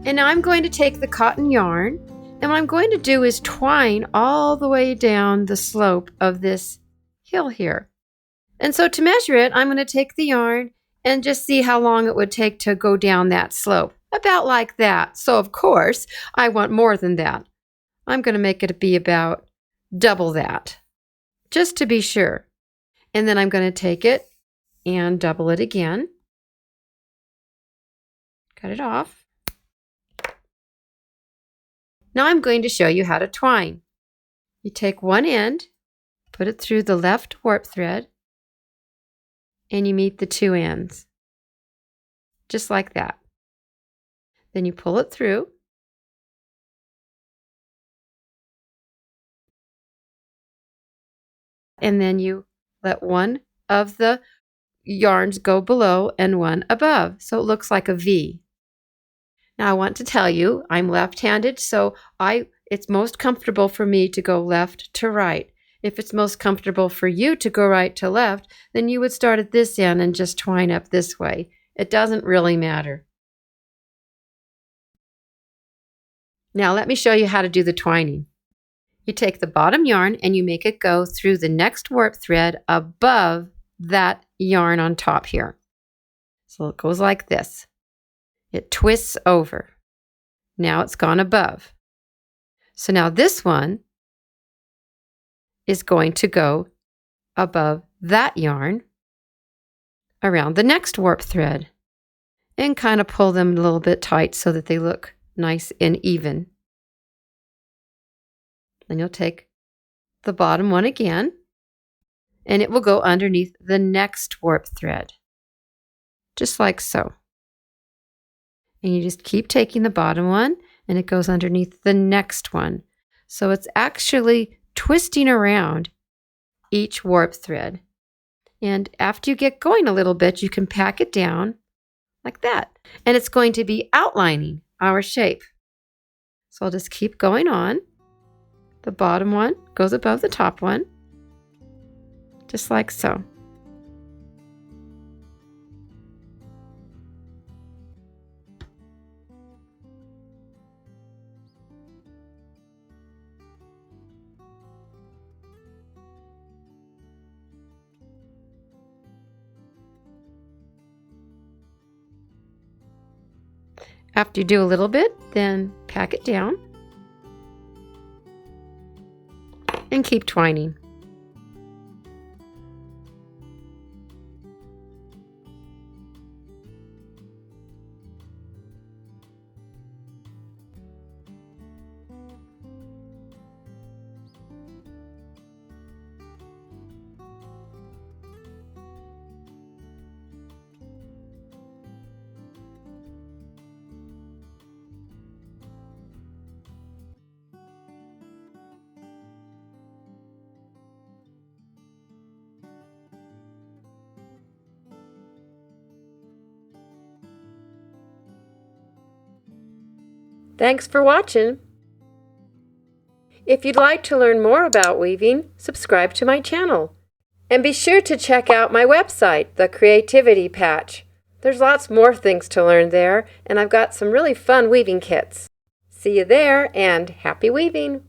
And now I'm going to take the cotton yarn, and what I'm going to do is twine all the way down the slope of this hill here. And so to measure it, I'm going to take the yarn and just see how long it would take to go down that slope. About like that. So of course, I want more than that. I'm going to make it be about double that, just to be sure. And then I'm going to take it and double it again. Cut it off. Now I'm going to show you how to twine. You take one end, put it through the left warp thread, and you meet the two ends, just like that. Then you pull it through, and then you let one of the yarns go below and one above, so it looks like a V. Now I want to tell you, I'm left-handed, so it's most comfortable for me to go left to right. If it's most comfortable for you to go right to left, then you would start at this end and just twine up this way. It doesn't really matter. Now let me show you how to do the twining. You take the bottom yarn and you make it go through the next warp thread above that yarn on top here. So it goes like this. It twists over. Now it's gone above. So now this one is going to go above that yarn around the next warp thread and kind of pull them a little bit tight so that they look nice and even. Then you'll take the bottom one again and it will go underneath the next warp thread, just like so. And you just keep taking the bottom one and it goes underneath the next one. So it's actually twisting around each warp thread. And after you get going a little bit, you can pack it down like that. And it's going to be outlining our shape. So I'll just keep going on. The bottom one goes above the top one, just like so. After you do a little bit, then pack it down and keep twining. Thanks for watching. If you'd like to learn more about weaving, subscribe to my channel. And be sure to check out my website, The Creativity Patch. There's lots more things to learn there, and I've got some really fun weaving kits. See you there, and happy weaving!